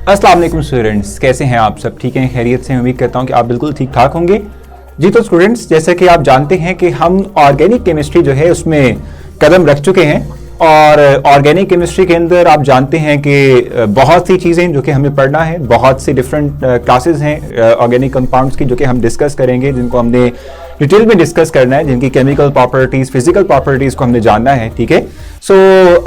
अस्सलाम वालेकुम स्टूडेंट्स, कैसे हैं आप सब? ठीक हैं, खैरियत से? उम्मीद करता हूं कि आप बिल्कुल ठीक ठाक होंगे। जी तो स्टूडेंट्स, जैसे कि आप जानते हैं कि हम ऑर्गेनिक केमिस्ट्री जो है उसमें कदम रख चुके हैं और ऑर्गेनिक केमिस्ट्री के अंदर आप जानते हैं कि बहुत सी चीज़ें जो कि हमें पढ़ना है, बहुत सी डिफरेंट क्लासेस हैं ऑर्गेनिक कंपाउंड्स की जो कि हम डिस्कस करेंगे, जिनको हमने डिटेल में डिस्कस करना है, जिनकी केमिकल प्रॉपर्टीज, फिजिकल प्रॉपर्टीज को हमने जानना है। ठीक है, सो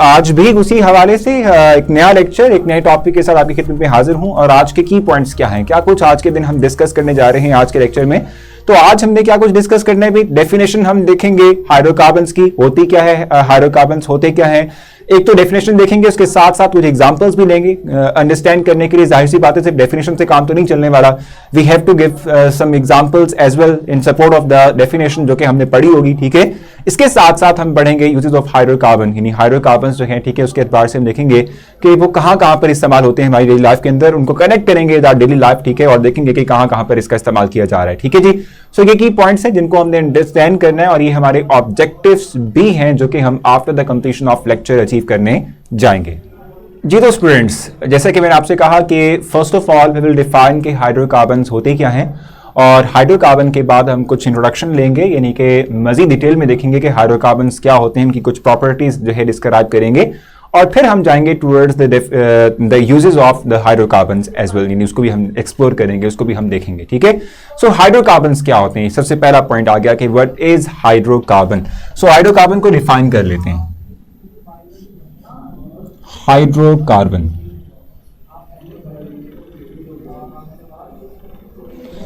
आज भी उसी हवाले से एक नया लेक्चर, एक नए टॉपिक के साथ आपकी खिदमत में हाजिर हूं। और आज के की पॉइंट्स क्या हैं, क्या कुछ आज के दिन हम डिस्कस करने जा रहे हैं आज के लेक्चर में। तो आज हमने क्या कुछ डिस्कस करना है भी, डेफिनेशन हम देखेंगे हाइड्रोकार्बन्स की, होती क्या है, हाइड्रोकार्बन्स होते क्या है, एक तो डेफिनेशन देखेंगे, उसके साथ साथ कुछ एग्जांपल्स भी लेंगे अंडरस्टैंड करने के लिए। जाहिर सी बात है, सिर्फ डेफिनेशन से काम तो नहीं चलने वाला, we have to give some examples as well in support of the definition जो कि हमने पढ़ी होगी। ठीक है, इसके साथ साथ हम पढ़ेंगे यूजेस ऑफ हाइड्रोकार्बन, यानी हाइड्रोकार्बन्स जो है, ठीक है, उसके एतबार से हम देखेंगे कि वो कहां कहां पर इस्तेमाल होते हैं हमारी डेली लाइफ के अंदर, उनको कनेक्ट करेंगे डेली लाइफ। ठीक है, और देखेंगे कि कहां कहां पर इसका इस्तेमाल किया जा रहा है। ठीक है जी, सो ये की पॉइंट्स हैं जिनको हमने अंडरस्टैंड करना है और ये हमारे ऑब्जेक्टिव्स भी हैं जो कि हम after the completion of lecture achieve करने जाएंगे। जी तो स्टूडेंट्स, जैसे कि मैंने आपसे कहा कि first of all we will define कि हाइड्रोकार्बन्स होते क्या हैं, और हाइड्रोकार्बन के बाद हम कुछ इंट्रोडक्शन लेंगे, यानी कि मजीद डिटेल में देखेंगे कि हाइड्रोकार्बन्स क्या होते हैं, उनकी कुछ प्रॉपर्टीज जो है डिस्क्राइब करेंगे, और फिर हम जाएंगे towards the uses of the hydrocarbons as well, यानी उसको भी हम एक्सप्लोर करेंगे, उसको भी हम देखेंगे। ठीक है, सो हाइड्रोकार्बन्स क्या होते हैं, सबसे पहला पॉइंट आ गया कि what is hydrocarbon. So hydrocarbon को डिफाइन कर लेते हैं। हाइड्रोकार्बन,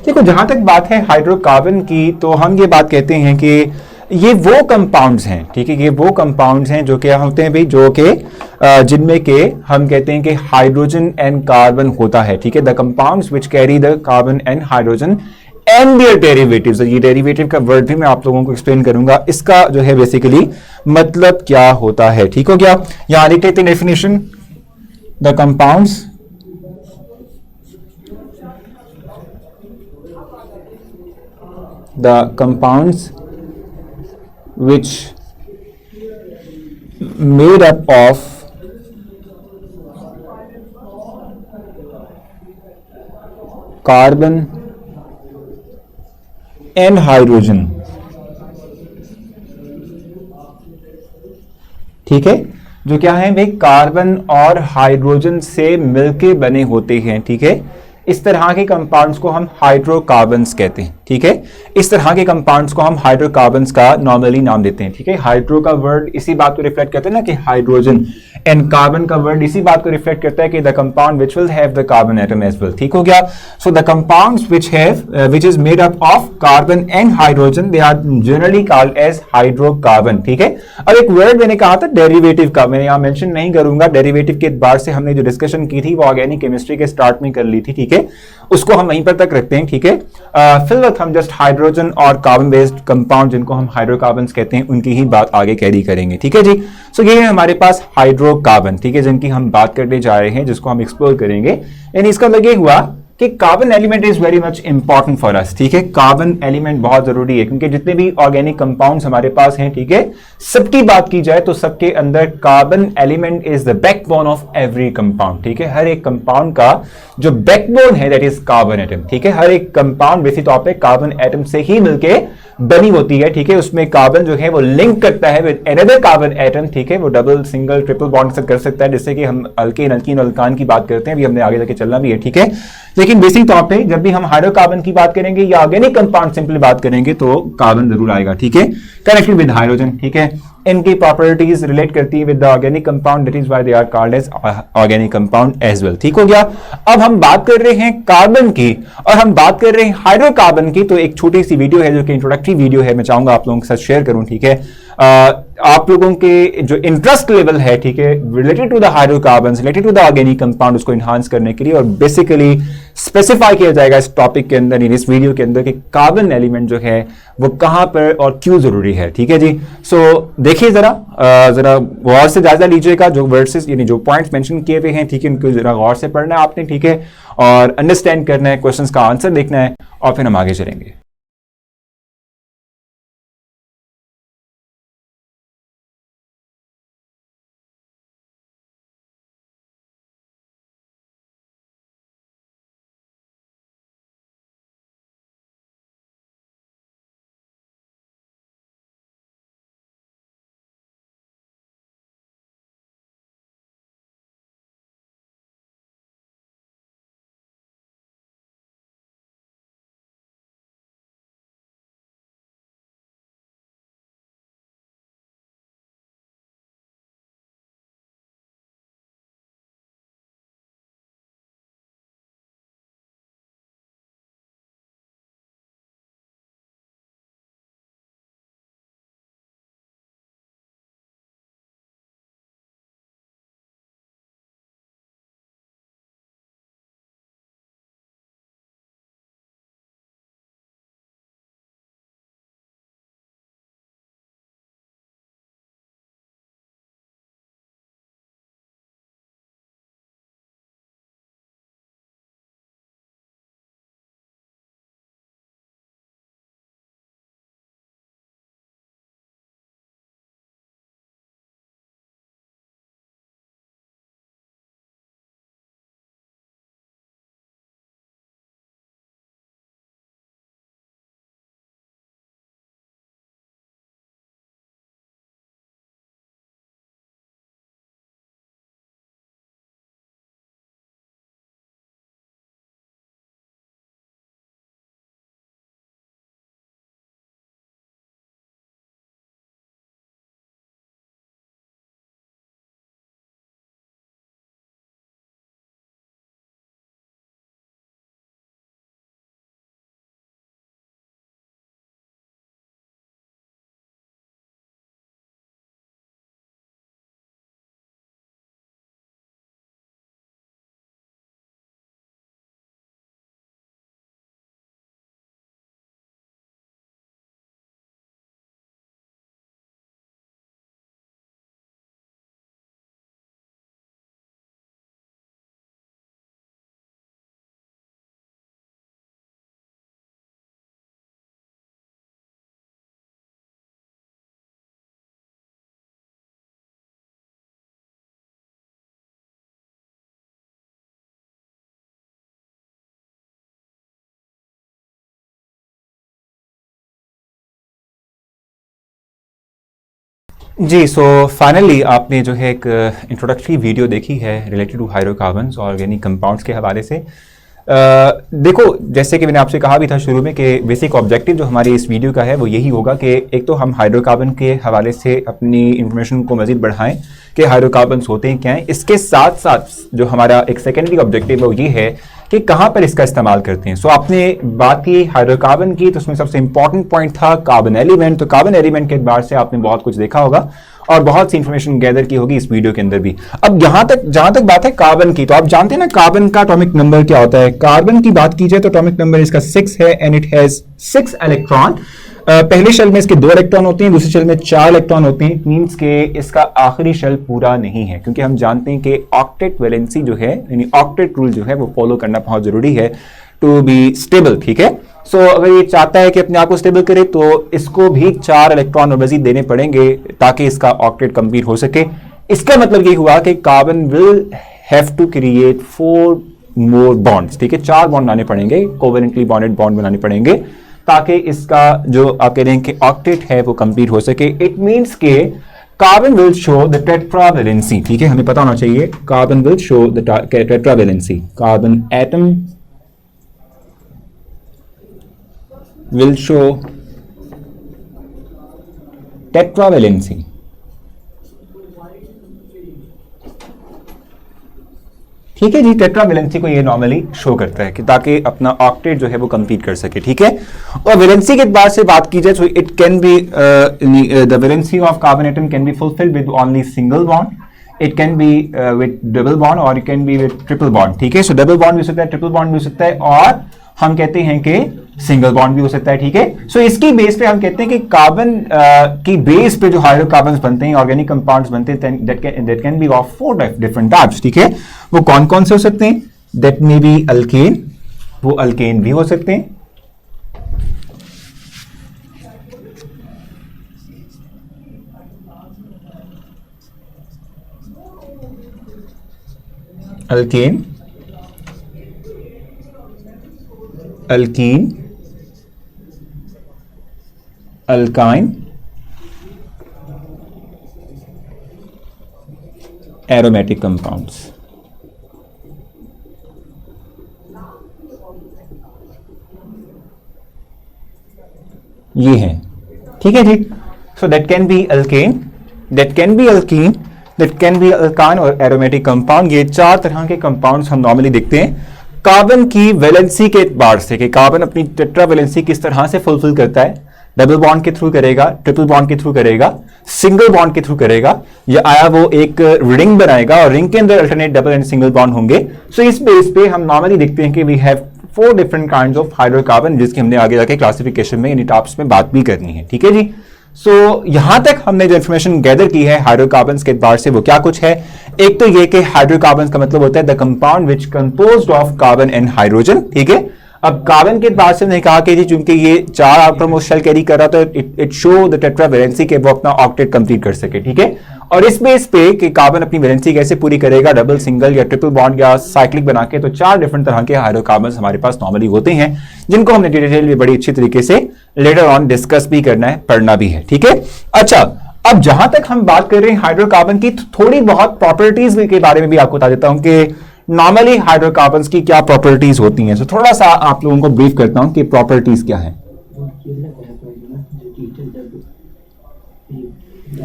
देखो जहां तक बात है हाइड्रोकार्बन की, तो हम ये बात कहते हैं कि ये वो कंपाउंड्स हैं, ठीक है, ये वो कंपाउंड्स हैं जो क्या होते हैं भाई, जो कि जिनमें के हम कहते हैं कि हाइड्रोजन एंड कार्बन होता है। ठीक है, the compounds which carry the carbon and hydrogen and their derivatives. ये डेरिवेटिव का वर्ड भी मैं आप लोगों को एक्सप्लेन करूंगा, इसका जो है बेसिकली मतलब क्या होता है। ठीक हो गया, यहां लिख लेते हैं definition, the compounds the compounds which made up of carbon and hydrogen। ठीक है, जो क्या है भाई, कार्बन और हाइड्रोजन से मिलके बने होते हैं। ठीक है, इस तरह के कंपाउंड्स को हम हाइड्रोकार्बन्स कहते हैं। ठीक है, इस तरह के कंपाउंड्स को हम हाइड्रोकार्बन्स का नॉर्मली नाम देते हैं। ठीक है, हाइड्रो का वर्ड इसी बात को रिफ्लेक्ट करता है ना कि हाइड्रोजन, एंड कार्बन का वर्ड इसी बात को रिफ्लेक्ट करता है कि the compound which will have the carbon atom as well. ठीक हो गया, so the compounds which is made up of carbon and hydrogen, they are generally called as hydrocarbon. ठीक है, अब एक वर्ड मैंने कहा था डेरिवेटिव का, मैं यहां मेंशन नहीं करूंगा। डेरिवेटिव के बारे से हमने जो डिस्कशन की थी वो ऑर्गेनिक केमिस्ट्री के स्टार्ट में कर ली थी। ठीक है, उसको हम वहीं पर तक रखते हैं। ठीक है, फिलहाल हम जस्ट हाइड्रोजन और कार्बन बेस्ड कंपाउंड जिनको हम हाइड्रोकार्बन्स कहते हैं उनकी ही बात आगे कैरी करेंगे। ठीक है जी, सो ये है हमारे पास हाइड्रोकार्बन, ठीक है, जिनकी हम बात करने जा रहे हैं, जिसको हम एक्सप्लोर करेंगे। यानी इसका मतलब ये हुआ कि carbon element is very much important for us. ठीक है, कार्बन एलिमेंट बहुत जरूरी है, क्योंकि जितने भी ऑर्गेनिक कंपाउंड्स हमारे पास हैं, ठीक है, सबकी बात की जाए तो सबके अंदर carbon element is the backbone of every compound. ठीक है, हर एक कंपाउंड का जो बैकबोन है दैट इज कार्बन एटम। ठीक है, हर एक कंपाउंड बेसिक तौर पे कार्बन एटम से ही मिलके बनी होती है। ठीक है, उसमें कार्बन जो है वो लिंक करता है विद अनदर कार्बन एटम। ठीक है, वो डबल, सिंगल, ट्रिपल बॉन्ड से कर सकता है, जिससे कि हम अल्केन, अल्कीन, अल्कान की बात करते हैं, अभी हमने आगे जाके चलना भी है। ठीक है, लेकिन बेसिक तौर पे जब भी हम हाइड्रोकार्बन की बात करेंगे या ऑर्गेनिक कंपाउंड सिंपली बात करेंगे तो कार्बन जरूर आएगा। ठीक है, कनेक्टेड विद हाइड्रोजन। ठीक है, इनकी प्रॉपर्टीज रिलेट करती है with the organic compound, that is why they are called as organic compound as well. ठीक हो गया, अब हम बात कर रहे हैं कार्बन की और हम बात कर रहे हैं हाइड्रोकार्बन की। तो एक छोटी सी वीडियो है जो कि इंट्रोडक्टरी वीडियो है, मैं चाहूंगा आप लोगों के साथ शेयर करूं। ठीक है, आप लोगों के जो इंटरेस्ट लेवल है, ठीक है, related to the hydrocarbons, related to the organic compound, उसको एनहांस करने के लिए, और बेसिकली स्पेसिफाई किया जाएगा इस टॉपिक के अंदर, इस वीडियो के अंदर, कि कार्बन एलिमेंट जो है वो कहां पर और क्यों जरूरी है। ठीक है जी, सो देखिए जरा गौर से जायजा लीजिएगा, जो वर्ड्स यानी जो पॉइंट्स मेंशन किए हुए हैं, ठीक है, उनको जरा गौर से पढ़ना है आपने। ठीक है, और अंडरस्टैंड करना है, क्वेश्चंस का आंसर देखना है, और फिर हम आगे चलेंगे। जी, सो फाइनली आपने जो है एक इंट्रोडक्टरी वीडियो देखी है रिलेटेड टू हाइड्रोकार्बन्स और ऑर्गेनिक कंपाउंड्स के हवाले से। देखो, जैसे कि मैंने आपसे कहा भी था शुरू में कि बेसिक ऑब्जेक्टिव जो हमारी इस वीडियो का है वो यही होगा कि एक तो हम हाइड्रोकार्बन के हवाले से अपनी इंफॉर्मेशन को मज़ीद बढ़ाएं कि हाइड्रोकार्बन्स होते हैं क्या हैं। इसके साथ साथ जो हमारा एक सेकेंडरी ऑब्जेक्टिव है वो ये है कि कहाँ पर इसका इस्तेमाल करते हैं। सो आपने बात की हाइड्रोकार्बन की, तो उसमें सबसे इंपॉर्टेंट पॉइंट था कार्बन एलिमेंट। तो कार्बन एलिमेंट के एतबार से आपने बहुत कुछ देखा होगा और बहुत सी इंफॉर्मेशन गैदर की होगी इस वीडियो के अंदर भी। अब जहां तक बात है कार्बन की, तो आप जानते हैं ना कार्बन का एटॉमिक नंबर क्या होता है। कार्बन की बात की जाए तो एटॉमिक नंबर इसका 6 है एंड इट हैज 6 इलेक्ट्रॉन। पहले शेल में इसके 2 इलेक्ट्रॉन होते हैं, दूसरे शेल में 4 इलेक्ट्रॉन होते हैं। इट मींस के इसका आखिरी शेल पूरा नहीं है, क्योंकि हम जानते हैं कि ऑक्टेट वैलेंसी जो है यानी ऑक्टेट रूल जो है वो फॉलो करना बहुत जरूरी है टू बी स्टेबल। ठीक है, सो अगर ये चाहता है कि अपने आप को स्टेबल करे तो इसको भी 4 इलेक्ट्रॉन और मजीद देने पड़ेंगे ताकि इसका ऑक्टेट कंप्लीट हो सके। इसका मतलब ये हुआ कि carbon will have to create 4 more bonds. ठीक है, 4 बॉन्ड बनाने पड़ेंगे, कोवेलेंटली बॉन्डेड बॉन्ड बनाने पड़ेंगे ताकि इसका जो आप कह रहे हैं कि ऑक्टेट है वो कंप्लीट हो सके। इट मींस के carbon will show the tetravalency. ठीक है, हमें पता होना चाहिए carbon will show the tetravalency. Carbon atom will show tetravalency। ठीक है जी, टेट्रावैलेंसी को ये नॉर्मली शो करता है कि ताकि अपना ऑक्टेट जो है वो कंप्लीट कर सके। ठीक है, और वैलेंसी के बाद से बात की जाए तो it can be the valency of carbon atom can be fulfilled with only single bond, it can be with double bond और it can be with triple bond. ठीक है, सो डबल बॉन्ड भी हो सकता है, ट्रिपल बॉन्ड भी हो सकता है और हम कहते हैं कि सिंगल बॉन्ड भी हो सकता है। ठीक है, सो इसकी बेस पे हम कहते हैं कि कार्बन की बेस पे जो हाइड्रोकार्बन्स बनते हैं, ऑर्गेनिक कंपाउंड्स बनते हैं, that can be of 4 different types. ठीक है, वो कौन कौन से हो सकते हैं? दैट मे बी अल्केन, वो अल्केन भी हो सकते हैं। Alkane, alkene, alkyne, aromatic compounds. ये हैं। ठीक है जी, so that can be alkane, that can be alkene, that can be alkyne और एरोमेटिक कंपाउंड। ये 4 तरह के कंपाउंड्स हम नॉर्मली देखते हैं कार्बन की वैलेंसी के एतबार से कि कार्बन अपनी टेट्रावैलेंसी किस तरह से फुलफिल करता है। डबल बॉन्ड के थ्रू करेगा, ट्रिपल बॉन्ड के थ्रू करेगा, सिंगल बॉन्ड के थ्रू करेगा, या आया वो एक रिंग बनाएगा और रिंग के अंदर alternate double and single bond होंगे। सो इस बेस पे हम नॉर्मली देखते हैं कि we have 4 different kinds of hydrocarbon, जिसकी हमने आगे जाके क्लासिफिकेशन में इन टॉप्स में बात भी करनी है। ठीक है जी, सो यहां तक हमने जो इंफॉर्मेशन गैदर की है हाइड्रोकार्बन्स के एतबार से वो क्या कुछ है। एक तो ये कि हाइड्रोकार्बन्स का मतलब होता है the compound which composed of carbon and hydrogen. ठीक है, अब कार्बन के बाद से हमने कहा कि जी चूंकि ये 4 आउटरमोस्ट शेल कैरी कर रहा था, इट शो द टेट्रावैलेंसी के वो अपना ऑक्टेट कंप्लीट कर सके। ठीक है, और इस बेस पे कि कार्बन अपनी वैलेंसी कैसे पूरी करेगा, डबल, सिंगल या ट्रिपल बॉन्ड या साइक्लिक बना के, तो 4 डिफरेंट तरह के हाइड्रोकार्बन्स हमारे पास नॉर्मली होते हैं, जिनको हमने डिटेल में बड़ी अच्छी तरीके से लेटर ऑन डिस्कस भी करना है, पढ़ना भी है। ठीक है, अच्छा, अब जहां तक हम बात कर रहे हैं हाइड्रोकार्बन की, थोड़ी बहुत प्रॉपर्टीज के बारे में भी आपको बता देता हूं कि नॉर्मली हाइड्रोकार्बन्स की क्या प्रॉपर्टीज होती हैं। तो थोड़ा सा आप लोगों को ब्रीफ करता हूं कि प्रॉपर्टीज क्या है।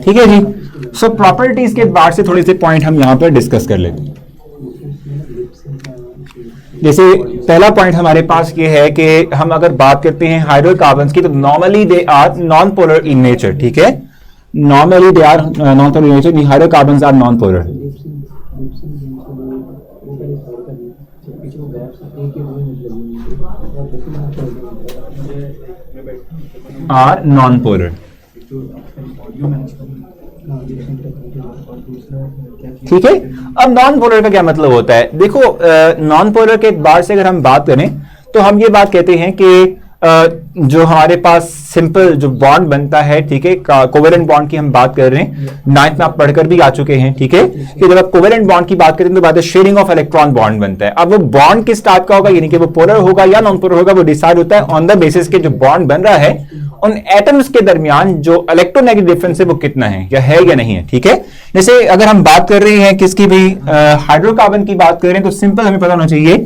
ठीक है जी, सो प्रॉपर्टीज के बाद से थोड़े से पॉइंट हम यहां पर डिस्कस कर लेते हैं। जैसे पहला पॉइंट हमारे पास ये है कि हम अगर बात करते हैं हाइड्रोकार्बन्स की, तो normally they are non polar in nature. ठीक है, normally they are non polar in nature, hydrocarbons are non polar, are non polar. ठीक है, अब नॉन पोलर का क्या मतलब होता है? देखो, नॉन पोलर के बार से अगर हम बात करें तो हम ये बात कहते हैं कि जो हमारे पास सिंपल जो बॉन्ड बनता है, ठीक है, कोवेलेंट बॉन्ड की हम बात कर रहे हैं, 9th में आप पढ़कर भी आ चुके हैं। ठीक है, कि जब आप कोवेलेंट बॉन्ड की बात करें तो बात है शेयरिंग ऑफ इलेक्ट्रॉन बॉन्ड बनता है। अब वो बॉन्ड किस टाइप का होगा, यानी कि वो पोलर होगा या नॉन पोलर होगा, वो डिसाइड होता है ऑन द बेसिस के जो बॉन्ड बन रहा है उन एटम्स के दरमियान जो इलेक्ट्रोनेगेटिव डिफरेंस है वो कितना है या नहीं है, ठीक है। जैसे अगर हम बात कर रहे हैं किसकी भी हाइड्रोकार्बन की बात कर रहे हैं तो सिंपल हमें पता होना चाहिए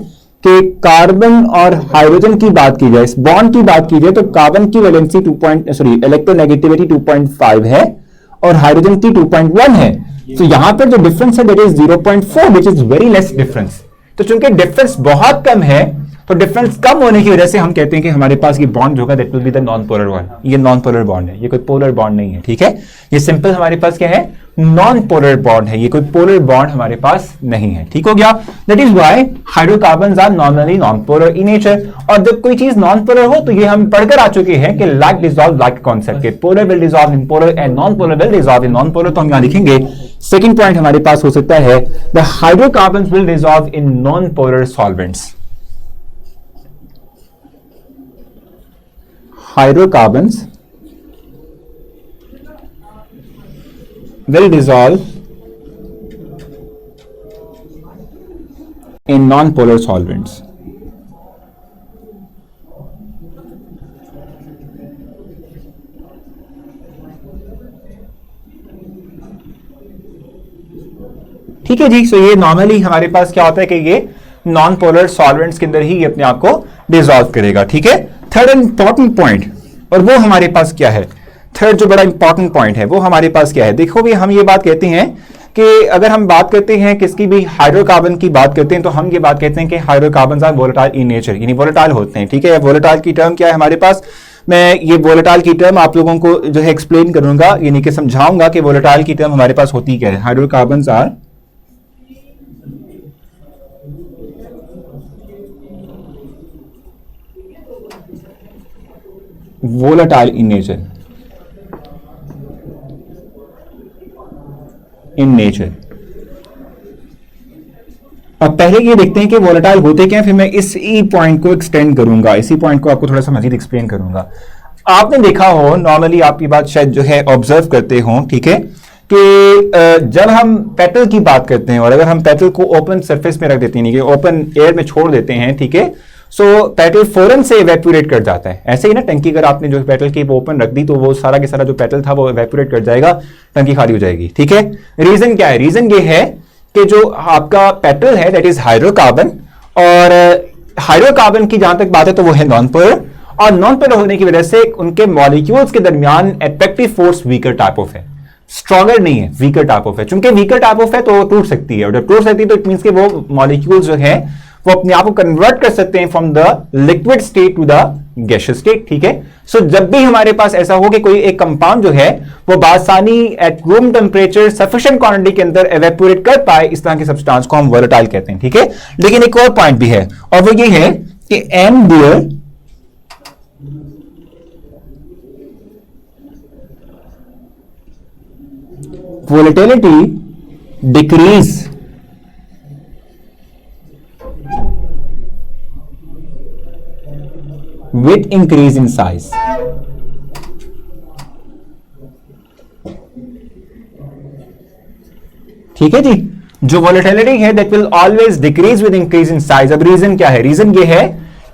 कि कार्बन और हाइड्रोजन की बात की जाए, बॉन्ड की बात की जाए तो कार्बन की वैलेंसी इलेक्ट्रोनेगेटिविटी 2.5 है और हाइड्रोजन की 2.1 है। तो यहां पर जो डिफरेंस है that is 0.4 which is very less difference. तो चूंकि डिफरेंस बहुत कम है तो डिफरेंस कम होने की वजह से हम कहते हैं कि हमारे पास ये बॉन्ड होगा that will be the non polar one. ये नॉन पोलर बॉन्ड है, ये कोई पोलर बॉन्ड नहीं है, ठीक है। ये सिंपल हमारे पास क्या है, नॉन पोलर बॉन्ड है, ये कोई पोलर बॉन्ड हमारे पास नहीं है, ठीक हो गया। That is why hydrocarbons are normally non polar in nature. और जब कोई चीज नॉन पोलर हो तो ये हम पढ़कर आ चुके हैं कि लाइक डिसॉल्व लाइक कॉन्सेप्ट के polar will dissolve in polar and non polar will dissolve in non polar. तो हम यहां लिखेंगे सेकंड पॉइंट हमारे पास हो सकता है the hydrocarbons will dissolve in non polar solvents. Hydrocarbons will dissolve in non-polar solvents. ठीक है जी। सो ये नॉर्मली हमारे पास क्या होता है कि ये नॉन पोलर सॉल्वेंट्स के अंदर ही ये अपने आप को डिसॉल्व करेगा, ठीक है। थर्ड इंपॉर्टेंट पॉइंट, और वो हमारे पास क्या है, थर्ड जो बड़ा इंपॉर्टेंट पॉइंट है वो हमारे पास क्या है। देखो भी हम ये बात कहते हैं कि अगर हम बात करते हैं किसकी भी हाइड्रोकार्बन की बात करते हैं तो हम ये बात कहते हैं कि hydrocarbons are volatile in nature, यानी वोलेटाइल होते हैं, ठीक है। वोलेटाइल की टर्म क्या है हमारे पास, मैं ये वोलेटाइल की टर्म आप लोगों को जो है एक्सप्लेन करूंगा, यानी कि समझाऊंगा कि वोलेटाइल की टर्म हमारे पास होती क्या है। Hydrocarbons are volatile in nature, अब पहले ये देखते हैं कि वोलेटाइल होते क्या हैं, फिर मैं इसी पॉइंट को एक्सटेंड करूंगा, इसी पॉइंट को आपको थोड़ा सा मजीद एक्सप्लेन करूंगा। आपने देखा हो, नॉर्मली आप ये बात शायद जो है ऑब्जर्व करते हो, ठीक है, कि जब हम पेटल की बात करते हैं और अगर हम पेटल को ओपन सरफेस में रख देते हैं, ओपन एयर में छोड़ देते हैं, ठीक है, सो पेटल फौरन से इवेपोरेट कर जाता है। ऐसे ही ना टंकी अगर आपने जो पेटल की ओपन रख दी तो वो सारा के सारा जो पेटल था वो इवेपोरेट कर जाएगा, टंकी खाली हो जाएगी, ठीक है। रीजन क्या है, रीजन ये है कि जो आपका पेटल है दैट इज हाइड्रोकार्बन, और हाइड्रोकार्बन की जहां तक बात है तो वो है नॉन पोलर, और नॉन पोलर होने की वजह से उनके मॉलिक्यूल्स के दरमियान attractive force weaker type of है, स्ट्रॉन्गर नहीं है, वीकर टाइप ऑफ है। चूंकि वीकर टाइप ऑफ है तो टूट सकती है, और जब टूट सकती है तो इट मींस कि वो मॉलिक्यूल्स जो है वो अपने आप को कन्वर्ट कर सकते हैं from the liquid state to the gaseous state, ठीक है। सो जब भी हमारे पास ऐसा हो कि कोई एक कंपाउंड जो है वो बासानी at room temperature sufficient quantity के अंदर एवेपोरेट कर पाए, इस तरह के सब्सटेंस को हम वोलेटाइल कहते हैं, ठीक है। लेकिन एक और पॉइंट भी है और वो ये है कि and their volatility decrease with increase in size. ठीक है जी, जो वोलेटिलिटी है that will always decrease with increase in size. अब रीजन क्या है, रीजन ये है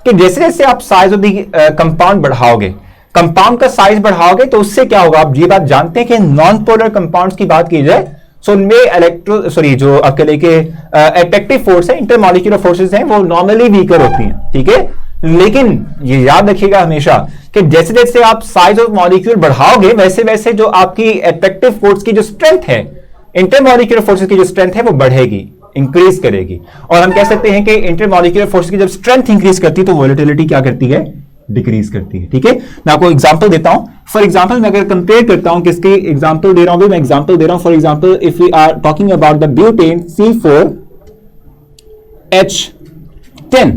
कि जैसे जैसे आप साइज ऑफ द कंपाउंड बढ़ाओगे, कंपाउंड का साइज बढ़ाओगे तो उससे क्या होगा, आप ये बात जानते हैं कि नॉन पोलर कंपाउंड्स की बात की जाए सो उनमें जो आपके लेके अट्रैक्टिव फोर्स है, इंटरमॉलिक्यूलर फोर्सेस हैं, वो नॉर्मली वीकर होती हैं, ठीक है। लेकिन ये याद रखिएगा हमेशा कि जैसे जैसे आप साइज ऑफ मॉलिक्यूल बढ़ाओगे वैसे वैसे जो आपकी अट्रैक्टिव फोर्स की जो स्ट्रेंथ है, इंटरमॉलिक्यूलर फोर्सेस की जो स्ट्रेंथ है वो बढ़ेगी, इंक्रीज करेगी। और हम कह सकते हैं कि इंटरमॉलिक्यूलर फोर्स की जब स्ट्रेंथ इंक्रीज करती है तो वोलेटिलिटी क्या करती है, डिक्रीज करती है, ठीक है। मैं आपको एग्जांपल देता हूं, फॉर एग्जांपल मैं अगर कंपेयर करता हूं, किसकी एग्जांपल दे रहा हूं, मैं एग्जांपल दे रहा हूं, for example if we are talking about the butane C4H10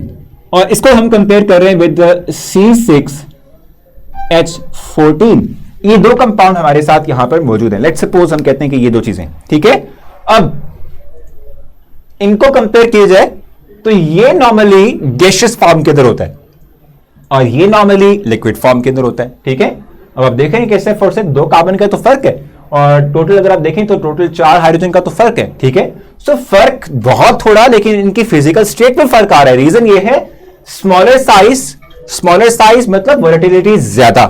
और इसको हम कंपेयर कर रहे हैं विद C6H14, ये दो कंपाउंड हमारे साथ यहां पर मौजूद हैं। लेट्स सपोज हम कहते हैं कि ये दो चीजें, ठीक है। अब इनको कंपेयर किया जाए तो ये नॉर्मली गैसियस फॉर्म के अंदर होता है और ये नॉर्मली लिक्विड फॉर्म के अंदर होता है, ठीक है। अब आप देखें कैसे फोर्स है, दो कार्बन का तो फर्क है और टोटल अगर आप देखें तो टोटल 4 हाइड्रोजन का तो फर्क है, ठीक है। सो फर्क बहुत थोड़ा, लेकिन इनकी फिजिकल स्टेट में फर्क आ रहा है। रीजन ये है स्मॉलर साइज मतलब वोलेटिलिटी ज्यादा,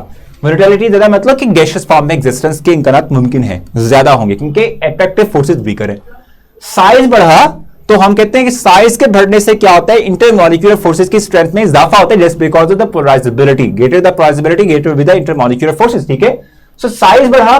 वोलेटिलिटी ज्यादा मतलब कि गैसियस फॉर्म में एग्जिस्टेंस के इम्कानात मुमकिन है, ज्यादा होंगे क्योंकि अट्रैक्टिव फोर्सेस वीकर है। साइज बढ़ा तो हम कहते हैं कि साइज के बढ़ने से क्या होता है, इंटरमॉलिक्यूलर फोर्सेस की स्ट्रेंथ में इजाफा होता है, just because of the polarisability, greater the polarisability greater with the intermolecular forces, ठीक है। सो साइज बढ़ा,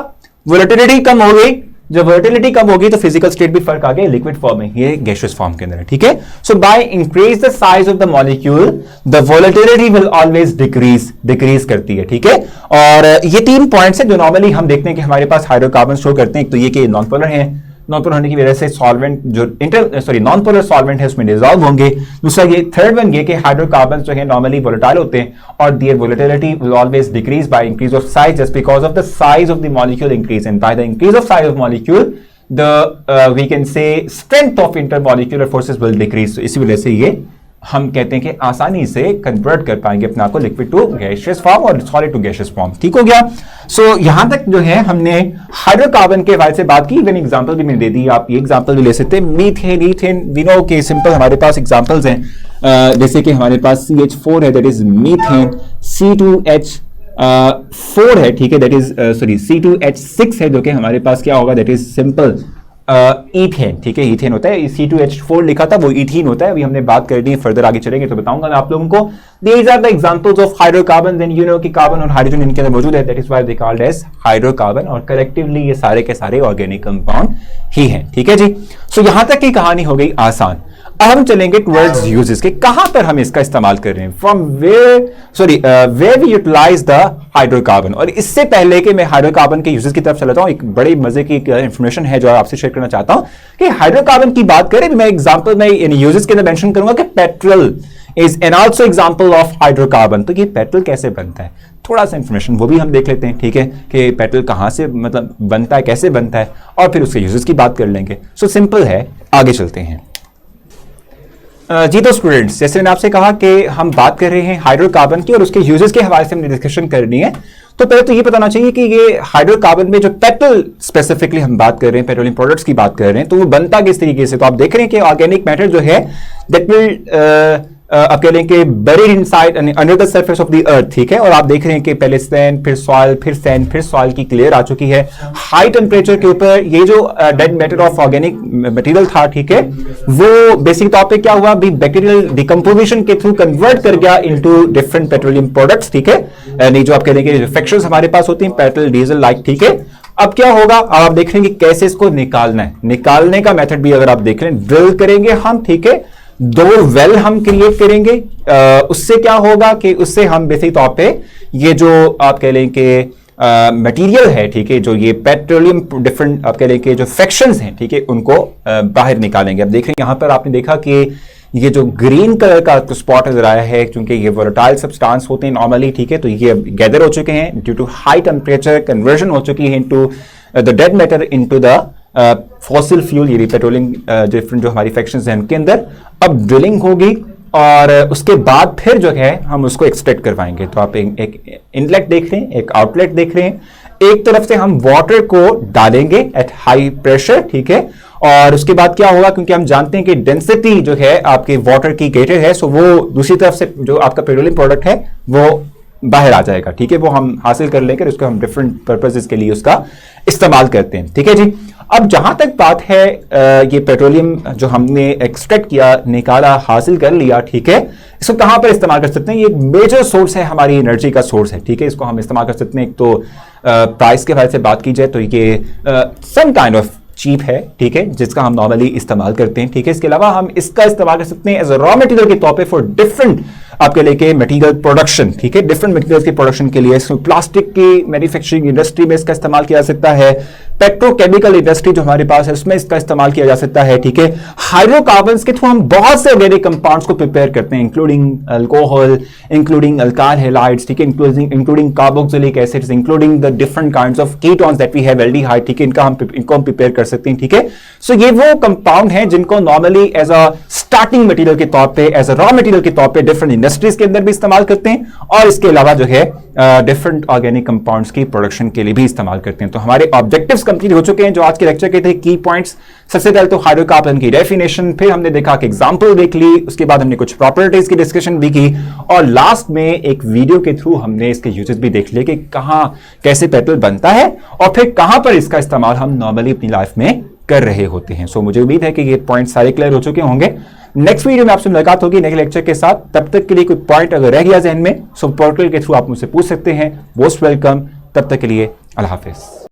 वोलेटिलिटी कम हो गई, जब वोलेटिलिटी कम होगी तो फिजिकल स्टेट भी फर्क आ गया, लिक्विड फॉर्म में, ये गैसियस फॉर्म के अंदर है, ठीक है। So by increase the size of the molecule the volatility will always decrease करती है, ठीक है। और ये 3 पॉइंट्स है जो नॉर्मली हम देखते हैं कि हमारे पास हाइड्रोकार्बन शो करते हैं। एक तो ये कि नॉन पोलर है, नॉन पोलर होने की वजह से सॉल्वेंट जो नॉन पोलर सॉल्वेंट है उसमें डिसॉल्व होंगे। दूसरा ये थर्ड वन ये कि हाइड्रोकार्बन जो है नॉर्मली वोलेटाइल होते हैं और their volatility will always decrease by increase of size just because of the size of the molecule increase, and by the increase of size of molecule the we can say strength of intermolecular forces will decrease. तो इसी वजह से ये हम कहते हैं कि आसानी से कन्वर्ट कर पाएंगे अपने आप को लिक्विड टू गैसियस फॉर्म और सॉलिड टू गैसियस फॉर्म, ठीक हो गया। सो यहां तक जो है हमने हाइड्रोकार्बन के हवाले से बात की, इवन एग्जांपल भी मैंने दे दी, आप ये एग्जांपल भी ले सकते हैं। मीथेन, ईथेन, वी नो के सिंपल हमारे पास एग्जांपल्स हैं, जैसे कि हमारे पास CH4 है, दैट इज मीथेन, C2H4 है, ठीक है, दैट इज C2H6 है जो कि हमारे पास क्या होगा, दैट इज सिंपल ईथेन, ठीक है, ईथेन होता है। C2H4 लिखा था वो ईथीन होता है। अभी हमने बात कर दी, फर्दर आगे चलेंगे तो बताऊंगा मैं आप लोगों को। These are the examples of hydrocarbon, and you know कि कार्बन और हाइड्रोजन इनके अंदर मौजूद है, that is why they called as hydrocarbon, और कलेक्टिवली ये सारे के सारे ऑर्गेनिक कंपाउंड ही हैं, ठीक है जी। सो यहां तक की कहानी हो गई आसान। अब हम चलेंगे टुवर्ड्स यूजेस के, कहां पर हम इसका इस्तेमाल कर रहे हैं, from where we utilize the hydrocarbon. और इससे पहले कि मैं हाइड्रोकार्बन के यूजेस की तरफ चलाता हूं, एक बड़ी मजे की इंफॉर्मेशन है जो आपसे शेयर करना चाहता हूं कि हाइड्रोकार्बन की बात करें, मैं एग्जांपल में इन यूजेस के अंदर मेंशन करूंगा कि petrol is an also example of hydrocarbon. तो ये पेट्रोल कैसे बनता है, थोड़ा सा इंफॉर्मेशन वो भी हम देख लेते हैं, ठीक है, कि पेट्रोल कहां से मतलब बनता है, कैसे बनता है, और फिर उसके यूजेस की बात कर लेंगे। सो सिंपल है, आगे चलते हैं। जी तो स्टूडेंट्स, जैसे मैंने आपसे कहा कि हम बात कर रहे हैं हाइड्रोकार्बन की और उसके यूजेस के हवाले से हमने डिस्कशन करनी है। तो पहले तो ये बताना चाहिए कि ये हाइड्रोकार्बन में जो पेट्रोल स्पेसिफिकली हम बात कर रहे हैं, पेट्रोलियम प्रोडक्ट्स की बात कर रहे हैं, तो वो बनता किस तरीके से। तो आप देख रहे हैं कि ऑर्गेनिक मैटर जो है दैट विल आप कह रहे हैं कि buried inside under the surface of the earth, ठीक है। और आप देख रहे हैं कि पहले सैंड, फिर सॉइल, फिर सैंड, फिर सॉइल की क्लियर आ चुकी है। हाई टेम्परेचर के ऊपर ये जो dead matter of organic material था, ठीक है, वो बेसिक तौर पे क्या हुआ, भी बैक्टीरियल डिकम्पोजिशन के थ्रू कन्वर्ट कर गया इनटू डिफरेंट पेट्रोलियम प्रोडक्ट्स, ठीक है। नहीं जो आप कह रहे हैं कि रिफ्लेक्शंस हमारे पास होती हैं पेट्रोल, डीजल लाइक, ठीक है। अब क्या होगा, अब आप देख रहे हैं कि कैसे इसको निकालना है। निकालने का मेथड भी अगर आप देख रहे हैं, ड्रिल करेंगे हम, ठीक है, 2 वेल हम क्रिएट करेंगे। उससे क्या होगा कि उससे हम बेसिक तौर पे ये जो आप कह लें कि मटेरियल है, ठीक है, जो ये पेट्रोलियम डिफरेंट आप कह लें कि जो फ्रैक्शंस हैं, ठीक है, उनको बाहर निकालेंगे। अब देख रहे हैं यहां पर आपने देखा कि ये जो ग्रीन कलर का स्पॉट नजर आया है, क्योंकि ये वोलेटाइल सब्सटेंस होते हैं नॉर्मली, ठीक है, तो ये गैदर हो चुके हैं due to high temperature, conversion हो चुकी है into the dead matter into the fossil fuel, ये पेट्रोलियम डिफरेंट जो हमारी फ्रैक्शंस हैं उनके अंदर। अब ड्रिलिंग होगी और उसके बाद फिर जो है हम उसको एक्सट्रैक्ट करवाएंगे। तो आप एक इनलेट देख रहे हैं, एक आउटलेट देख रहे हैं। एक तरफ से हम वाटर को डालेंगे एट हाई प्रेशर, ठीक है, और उसके बाद क्या होगा, क्योंकि हम जानते हैं कि डेंसिटी जो है आपके वाटर की ग्रेटर है, सो वो दूसरी तरफ से जो आपका पेट्रोलियम प्रोडक्ट है वो बाहर आ जाएगा, ठीक है, वो हम हासिल कर लेकर उसको हम डिफरेंट पर्पसेस के लिए उसका इस्तेमाल करते हैं, ठीक है जी। अब जहां तक बात है ये पेट्रोलियम जो हमने एक्सट्रैक्ट किया, निकाला, हासिल कर लिया, ठीक है, इसको कहां पर इस्तेमाल कर सकते हैं। ये एक मेजर सोर्स है, हमारी एनर्जी का सोर्स है, ठीक है, इसको हम इस्तेमाल कर सकते हैं। एक तो प्राइस के बारे से बात की जाए तो ये सम काइंड ऑफ चीप है, ठीक है, जिसका हम नॉर्मली इस्तेमाल करते हैं, ठीक है। इसके अलावा हम इसका इस्तेमाल कर सकते हैं एज अ रॉ मटेरियल के तौर पे फॉर डिफरेंट आपके लेके मटेरियल प्रोडक्शन, ठीक है, डिफरेंट मटेरियल्स के प्रोडक्शन के लिए। इसमें प्लास्टिक की मैन्युफैक्चरिंग इंडस्ट्री में इसका इस्तेमाल किया जा सकता है, पेट्रोकेमिकल इंडस्ट्री जो हमारे पास है उसमें इसका इस्तेमाल किया जा सकता है, ठीक है। हाइड्रोकार्बन्स के थ्रू हम बहुत से ऑर्गेनिक कंपाउंड्स को प्रिपेयर करते हैं, including alcohol, including alkyl halides, ठीक है, including carboxylic acids, including the different kinds of ketones that we have, aldehyde, ठीक है, इनको हम प्रिपेयर कर सकते हैं, ठीक है। सो ये वो कंपाउंड हैं जिनको normally as a starting material के तौर पे, एज अ रॉ मटेरियल के तौर पे डिफरेंट इंडस्ट्रीज के अंदर भी इस्तेमाल करते हैं, और इसके अलावा जो है डिफरेंट ऑर्गेनिक कंपाउंड्स की प्रोडक्शन के लिए भी इस्तेमाल करते हैं। तो हमारे ऑब्जेक्टिव्स कंप्लीट हो चुके हैं जो आज के लेक्चर के थे, की पॉइंट्स। सबसे पहले तो हाइड्रोकार्बन की डेफिनेशन, फिर हमने देखा कि एग्जांपल देख ली, उसके बाद हमने कुछ प्रॉपर्टीज की डिस्कशन भी की, और लास्ट में एक वीडियो के थ्रू हमने इसके यूजेस भी देख लिए कि कहां कैसे पेट्रोल बनता है और फिर कहां पर इसका इस्तेमाल हम नॉर्मली अपनी लाइफ में कर रहे होते हैं। सो मुझे उम्मीद है कि ये पॉइंट सारे क्लियर हो चुके होंगे। नेक्स्ट वीडियो में आपसे मुलाकात होगी नेक्स्ट लेक्चर के साथ। तब तक के लिए कोई पॉइंट अगर रह गया जहन में, सो पोर्टल के थ्रू आप मुझसे पूछ सकते हैं। Most welcome. तब तक के लिए अल्लाह हाफिज।